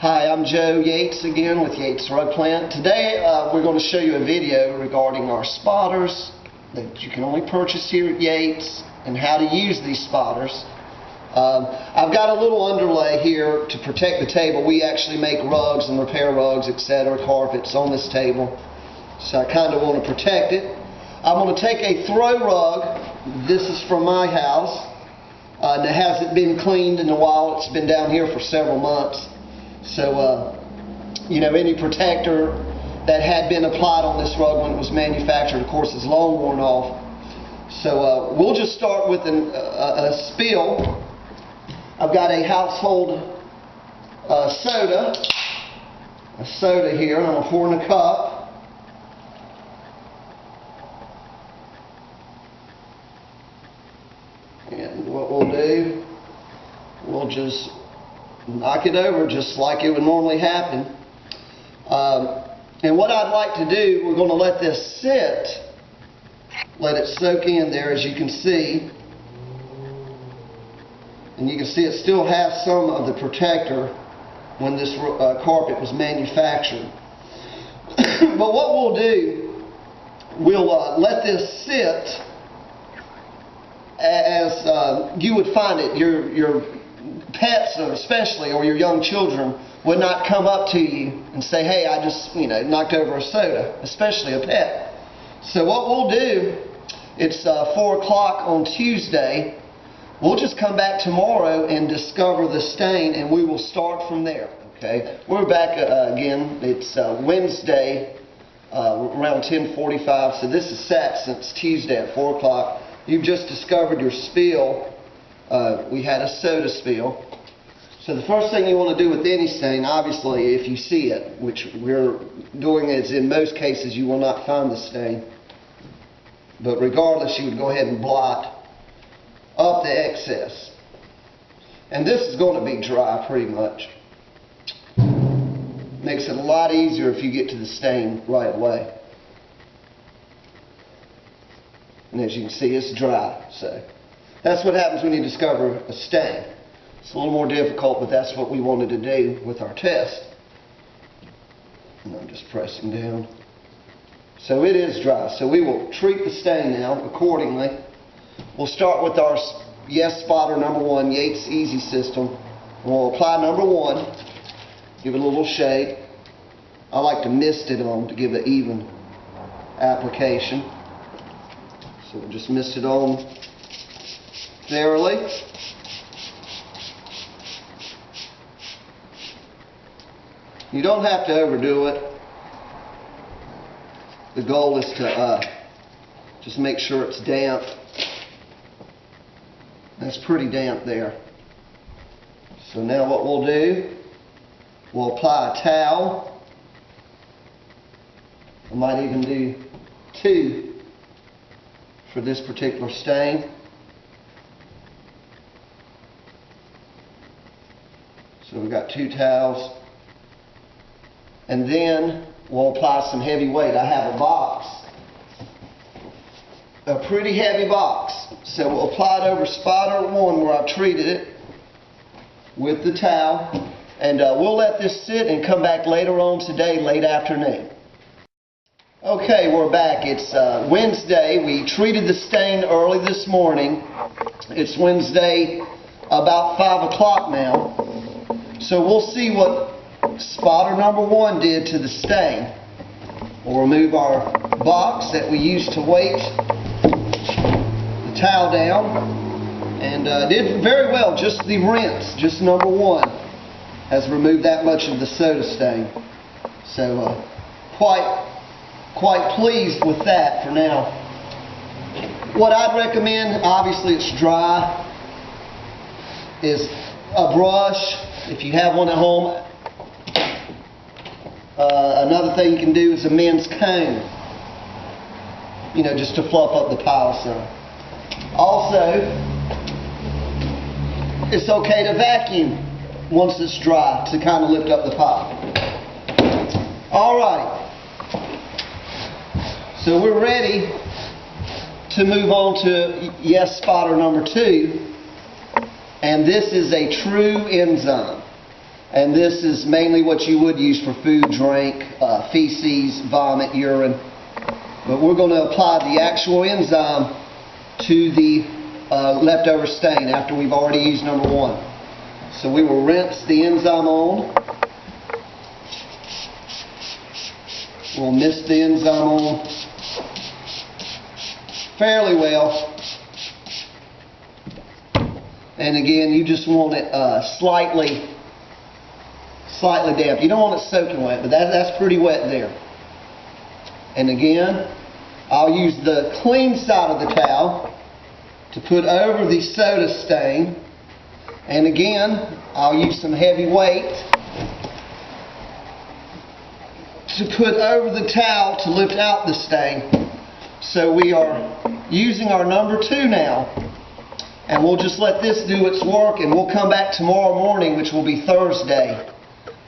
Hi, I'm Joe Yeatts again with Yeatts Rug Plant. Today we're going to show you a video regarding our spotters that you can only purchase here at Yeatts and how to use these spotters. I've got a little underlay here to protect the table. We actually make rugs and repair rugs, etc., carpets on this table. So I kind of want to protect it. I'm going to take a throw rug. This is from my house. It hasn't been cleaned in a while. It's been down here for several months. So, any protector that had been applied on this rug when it was manufactured, of course, is long worn off. So we'll just start with a spill. I've got a household soda. A soda here, and I'm going to pour in a cup. And what we'll do, we'll just knock it over just like it would normally happen. And what I'd like to do, we're going to let this sit, let it soak in there, as you can see. And you can see it still has some of the protector when this carpet was manufactured. But what we'll do, we'll let this sit as you would find it. Your pets, especially, or your young children, would not come up to you and say, "Hey, I just knocked over a soda," especially a pet. So what we'll do, it's 4 o'clock on Tuesday. We'll just come back tomorrow and discover the stain, and we will start from there. Okay, we're back again. It's Wednesday around 10:45. So this is sat since Tuesday at 4 o'clock. You've just discovered your spill. We had a soda spill. So the first thing you want to do with any stain, obviously, if you see it, which we're doing is in most cases you will not find the stain. But regardless, you would go ahead and blot up the excess. And this is going to be dry pretty much. Makes it a lot easier if you get to the stain right away. And as you can see, it's dry. So that's what happens when you discover a stain. It's a little more difficult, but that's what we wanted to do with our test. And I'm just pressing down. So it is dry. So we will treat the stain now accordingly. We'll start with our Y.E.S spotter number 1, Yeatts Easy System. We'll apply number 1. Give it a little shake. I like to mist it on to give an even application. So we'll just mist it on thoroughly. You don't have to overdo it. The goal is to just make sure it's damp. That's pretty damp there. So now what we'll do, we'll apply a towel. I might even do 2 for this particular stain. So we've got 2 towels. And then we'll apply some heavy weight. I have a box, a pretty heavy box. So we'll apply it over spotter 1 where I've treated it with the towel. And we'll let this sit and come back later on today, late afternoon. Okay, we're back. It's Wednesday. We treated the stain early this morning. It's Wednesday about 5 o'clock now. So we'll see what spotter number 1 did to the stain. We'll remove our box that we used to weight the towel down, and did very well. Just the rinse, just number 1, has removed that much of the soda stain. So quite pleased with that for now. What I'd recommend, obviously it's dry, is a brush if you have one at home. Another thing you can do is a men's comb, just to fluff up the pile some. Also, it's okay to vacuum once it's dry to kind of lift up the pile. Alright, so we're ready to move on to Y.E.S spotter number 2, and this is a true enzyme. And this is mainly what you would use for food, drink, feces, vomit, urine. But we're going to apply the actual enzyme to the leftover stain after we've already used number 1. So we will rinse the enzyme on. We'll mist the enzyme on fairly well. And again, you just want it slightly damp. You don't want it soaking wet, but that's pretty wet there. And again, I'll use the clean side of the towel to put over the soda stain. And again, I'll use some heavy weight to put over the towel to lift out the stain. So we are using our number 2 now. And we'll just let this do its work, and we'll come back tomorrow morning, which will be Thursday,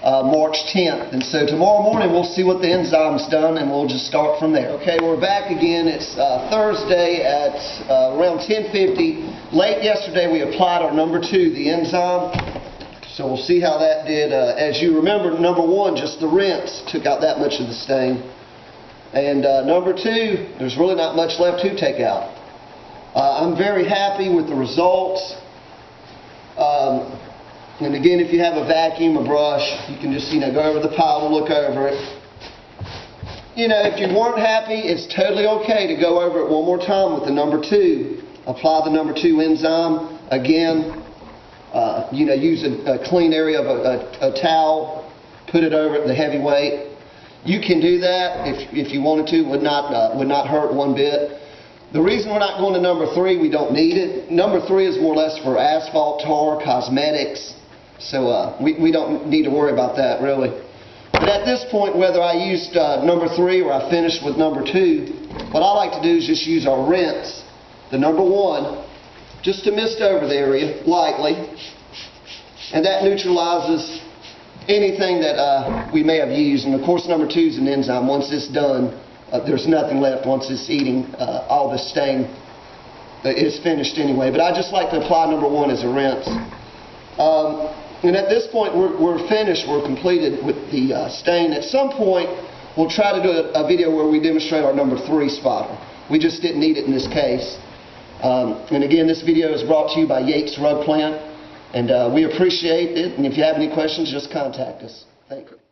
March 10th. And so tomorrow morning we'll see what the enzyme's done, and we'll just start from there. Okay, we're back again. It's Thursday at around 10:50. Late yesterday we applied our number 2, the enzyme. So we'll see how that did. As you remember, number 1, just the rinse, took out that much of the stain. And number 2, there's really not much left to take out. I'm very happy with the results. And again, if you have a vacuum, a brush, you can just, go over the pile to look over it. If you weren't happy, it's totally okay to go over it one more time with the number 2. Apply the number 2 enzyme. Again, use a clean area of a towel, put it over it, the heavy weight. You can do that if you wanted to. Would not hurt one bit. The reason we're not going to number 3, we don't need it. Number 3 is more or less for asphalt, tar, cosmetics. So we don't need to worry about that really. But at this point, whether I used number 3 or I finished with number 2, what I like to do is just use our rinse, the number 1, just to mist over the area lightly. And that neutralizes anything that we may have used. And of course, number 2 is an enzyme. Once it's done, there's nothing left once it's eating all the stain. It's finished anyway. But I just like to apply number 1 as a rinse. And at this point, we're finished. We're completed with the stain. At some point, we'll try to do a video where we demonstrate our number 3 spotter. We just didn't need it in this case. And again, this video is brought to you by Yeatts Rug Plant. And we appreciate it. And if you have any questions, just contact us. Thank you.